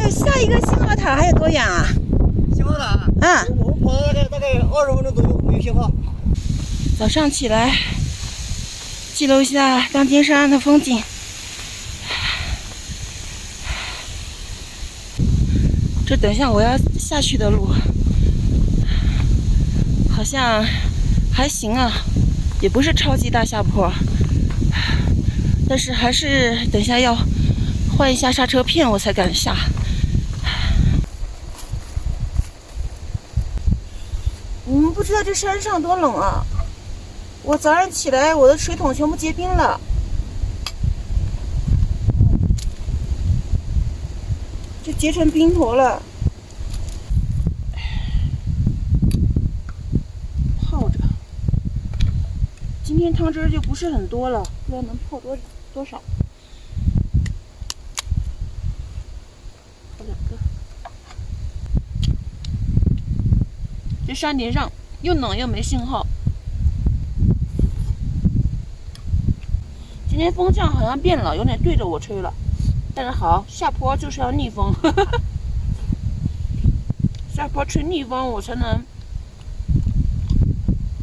有下一个信号塔还有多远啊？信号塔？我们跑了大概20分钟左右，没有信号。早上起来，记录一下当天山的风景。这等下我要下去的路，好像还行啊，也不是超级大下坡，但是还是等下要换一下刹车片我才敢下。你们不知道这山上多冷啊！我早上起来，我的水桶全部结冰了。就结成冰坨了，泡着。今天汤汁就不是很多了，不知道能泡多少。泡2个。这山顶上又冷又没信号。今天风向好像变了，有点对着我吹了。但是好，下坡就是要逆风，下坡吹逆风，我才能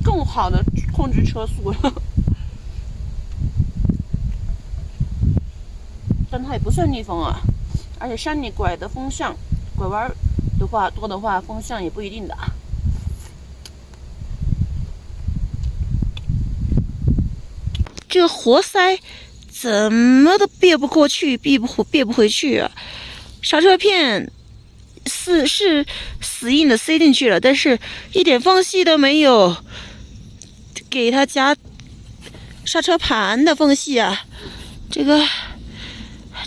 更好的控制车速。但它也不算逆风啊，而且山里拐的风向，拐弯的话多的话，风向也不一定的。这个活塞怎么都别不过去，别不回去啊！刹车片是死硬的塞进去了，但是一点缝隙都没有，给它夹刹车盘的缝隙啊！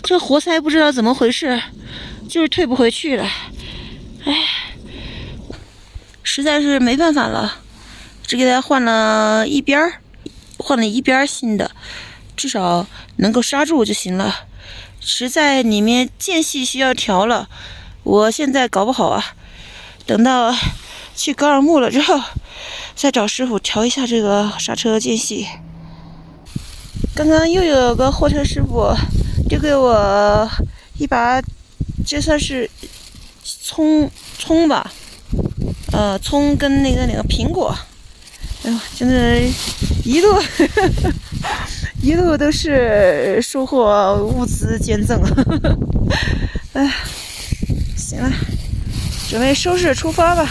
这活塞不知道怎么回事，就是退不回去了。哎，实在是没办法了，只给它换了一边新的。至少能够刹住就行了，实在里面间隙需要调了，我现在搞不好啊，等到去高尔木了之后，再找师傅调一下这个刹车间隙。刚刚又有个货车师傅丢给我一把，这算是葱吧，葱跟那个苹果，哎呦，真的一路都是收获物资捐赠。哎，行了，准备收拾出发吧。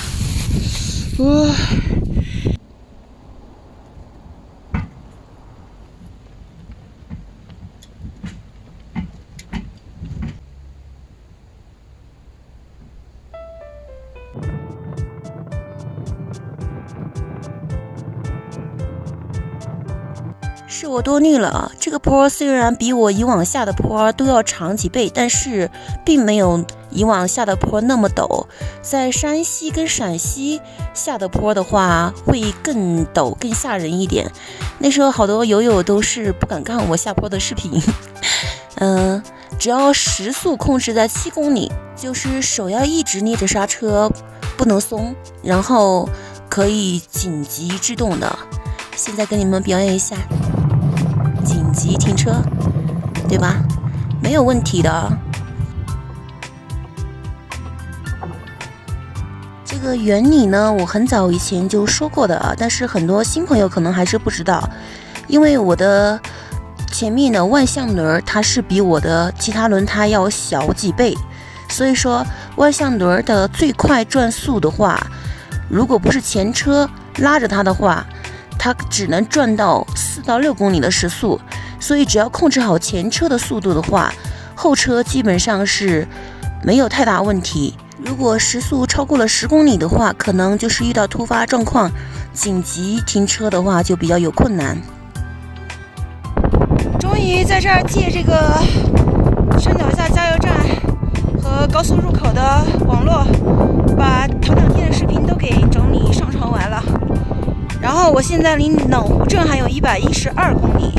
是我多虑了啊！这个坡虽然比我以往下的坡都要长几倍，但是并没有以往下的坡那么陡。在山西跟陕西下的坡的话，会更陡、更吓人一点。那时候好多友友都是不敢看我下坡的视频。只要时速控制在7公里，就是手要一直捏着刹车，不能松，然后可以紧急制动的。现在给你们表演一下。紧急停车，对吧？没有问题的。这个原理呢，我很早以前就说过的啊，但是很多新朋友可能还是不知道，因为我的前面的万向轮它是比我的其他轮胎要小几倍，所以说万向轮的最快转速的话，如果不是前车拉着它的话，它只能转到4到6公里的时速，所以只要控制好前车的速度的话，后车基本上是没有太大问题。如果时速超过了10公里的话，可能就是遇到突发状况，紧急停车的话就比较有困难。终于在这儿借这个山脚下加油站和高速入口的网络，把头2天的视频都给整理上传完了。然后我现在离冷湖镇还有112公里，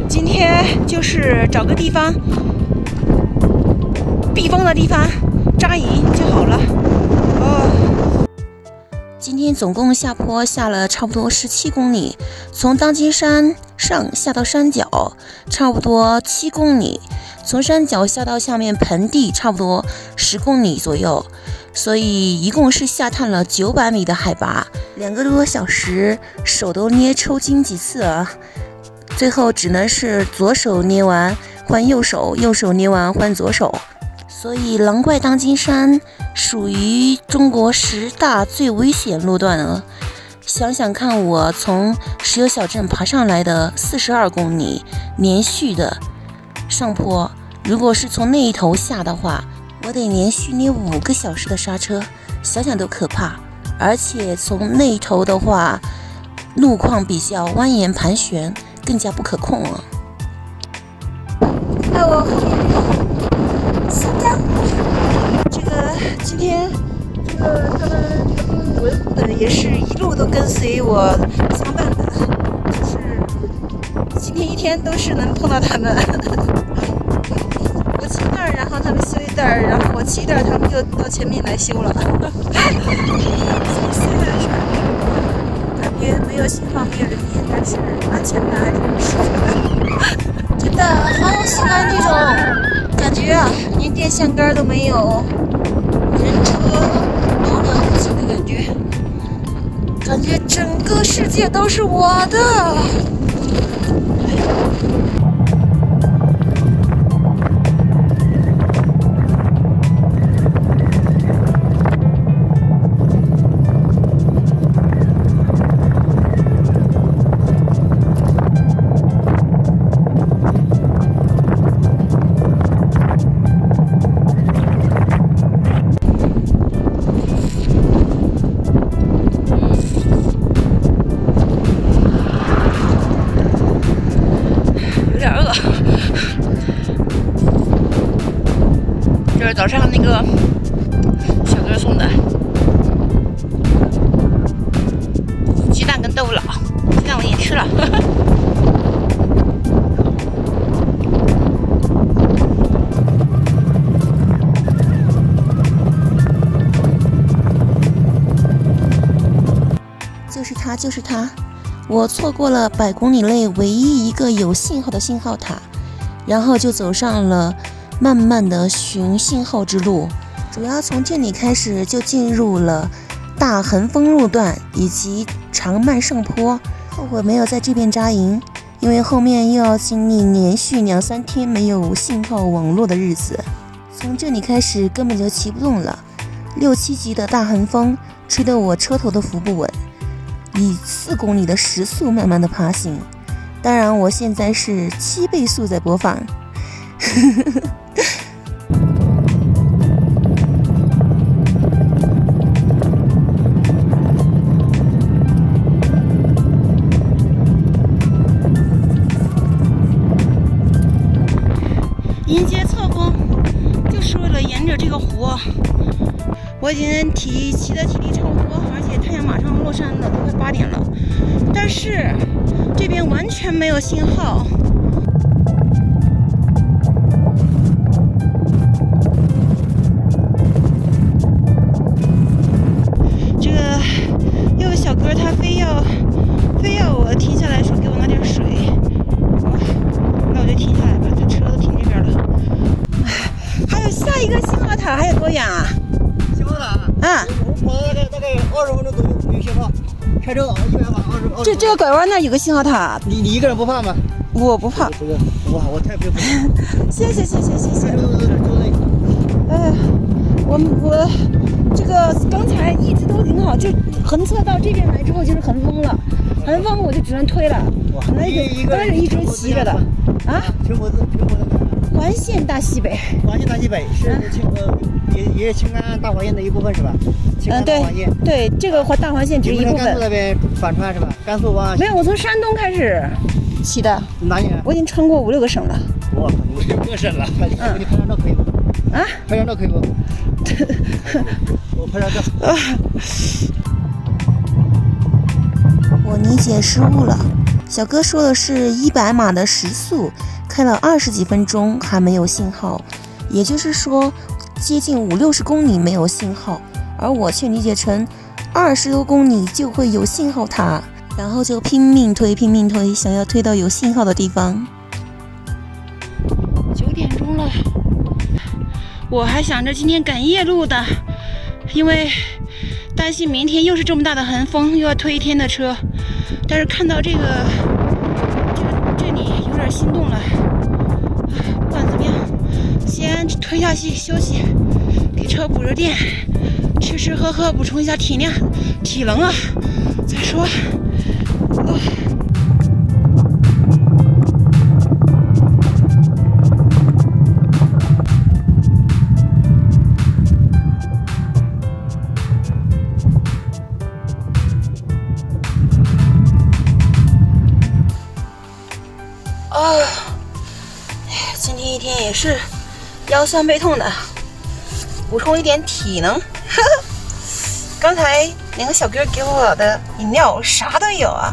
今天就是找个地方避风的地方扎营就好了。今天总共下坡下了差不多17公里，从当金山上下到山脚差不多7公里，从山脚下到下面盆地差不多10公里左右，所以一共是下探了900米的海拔，2个多小时，手都捏抽筋几次啊！最后只能是左手捏完换右手，右手捏完换左手。所以狼怪当金山属于中国10大最危险路段了。想想看，我从石油小镇爬上来的42公里连续的上坡，如果是从那一头下的话，我得连续捏5个小时的刹车，想想都可怕。而且从那一头的话，路况比较蜿蜒盘旋，更加不可控了。我下降，这个今天他们维护的也是一路都跟随我相伴的，就是今天一天都是能碰到他们。我骑一段，然后他们修一段，然后我骑一段，他们就到前面来修了。现在的事儿，感觉没有信号，没有人烟，但是安全感还是十足的。真的好喜欢这种感觉啊，连电线杆都没有，人车寥寥无几的感觉，感觉整个世界都是我的。这是早上那个小哥送的鸡蛋跟豆腐脑，鸡蛋我也吃了。就是它，我错过了100公里内唯一一个有信号的信号塔，然后就走上了慢慢的寻信号之路，主要从这里开始就进入了大横峰路段以及长慢上坡，后悔没有在这边扎营，因为后面又要经历连续2-3天没有信号网络的日子。从这里开始根本就骑不动了，6-7级的大横峰吹得我车头都扶不稳，以4公里的时速慢慢的爬行，当然我现在是7倍速在播放。迎接侧风，就是为了沿着这个湖。我已经骑的体力差不多，而且太阳马上落山了，都快8点了。但是这边完全没有信号。这个又有小哥他非要我停下来，说给我拿点水。那我就停下来吧，他车都停这边了。还有下一个信号塔还有多远啊？信号塔？我跑了大概20分钟左右没有信号，开车100码20。这个拐弯那有个信号塔。你一个人不怕吗？我不怕。这个我太不怕。谢谢。哎，我这个刚才一直都挺好，就横侧到这边来之后就是横风了，横风我就只能推了。本来是一直骑着的啊。全国的环线大西北。环线大西北是也是青甘大环线的一部分是吧？对，这个大环线只是一部分。甘肃那边反穿是吧？甘肃往没有，我从山东开始骑的。哪里？我已经穿过5-6个省了。哇，5-6个省了。你拍张照可以吗？啊？拍张照可以不？我拍张照。我理解失误了，小哥说的是100码的时速，开了20几分钟还没有信号，也就是说接近50-60公里没有信号，而我却理解成20多公里就会有信号塔，然后就拼命推，想要推到有信号的地方。9点钟了，我还想着今天赶夜路的，因为担心明天又是这么大的寒风，又要推1天的车。但是看到这里有点心动了。不管怎么样，先推下去休息，给车补着电，吃吃喝喝，补充一下体能啊，再说。今天一天也是腰酸背痛的，补充一点体能。刚才那个小哥给我的饮料啥都有啊，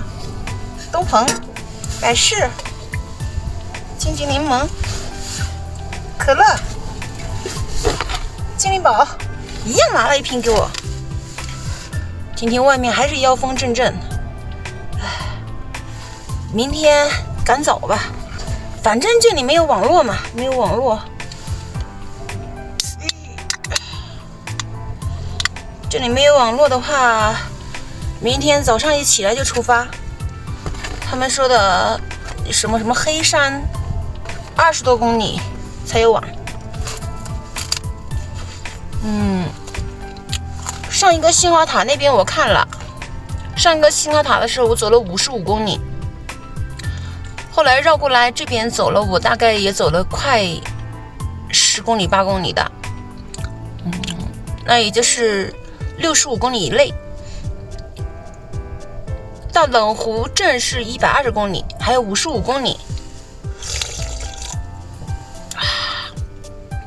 东鹏、百事、金桔柠檬、可乐、精灵宝，一样拿了一瓶给我。今天外面还是妖风阵阵，明天赶早吧。反正这里没有网络嘛，没有网络。这里没有网络的话，明天早上一起来就出发。他们说的什么黑山，20多公里才有网。上一个信号塔那边我看了，上一个信号塔的时候我走了55公里。后来绕过来这边走了，我大概也走了快10公里8公里的，那也就是65公里以内。到冷湖镇是120公里，还有55公里。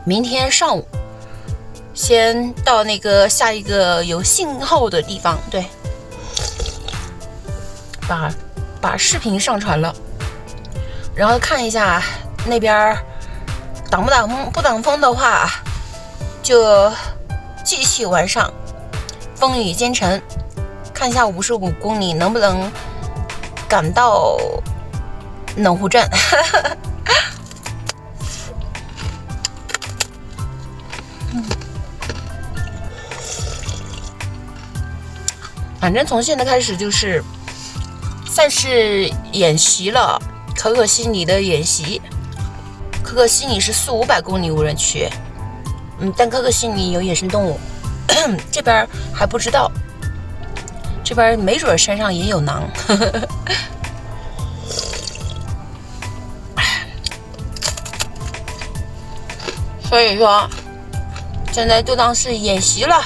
明天上午先到那个下一个有信号的地方，对，把视频上传了。然后看一下那边挡不挡风，不挡风的话就继续往上，风雨兼程，看一下55公里能不能赶到冷湖镇。反正从现在开始就是算是演习了。可可西里的演习，可可西里是400-500公里无人区，但可可西里有野生动物，这边还不知道，这边没准山上也有狼。所以说，现在就当是演习了，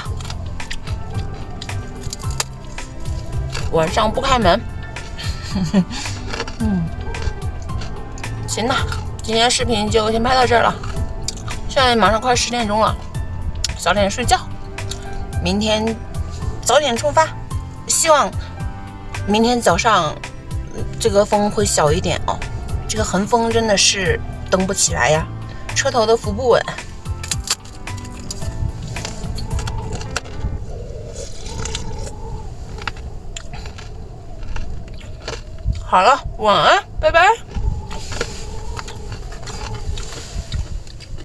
晚上不开门。行了，今天视频就先拍到这儿了。现在马上快10点钟了，早点睡觉，明天早点出发。希望明天早上这个风会小一点哦。这个横风真的是蹬不起来呀，车头都扶不稳。好了，晚安，拜拜。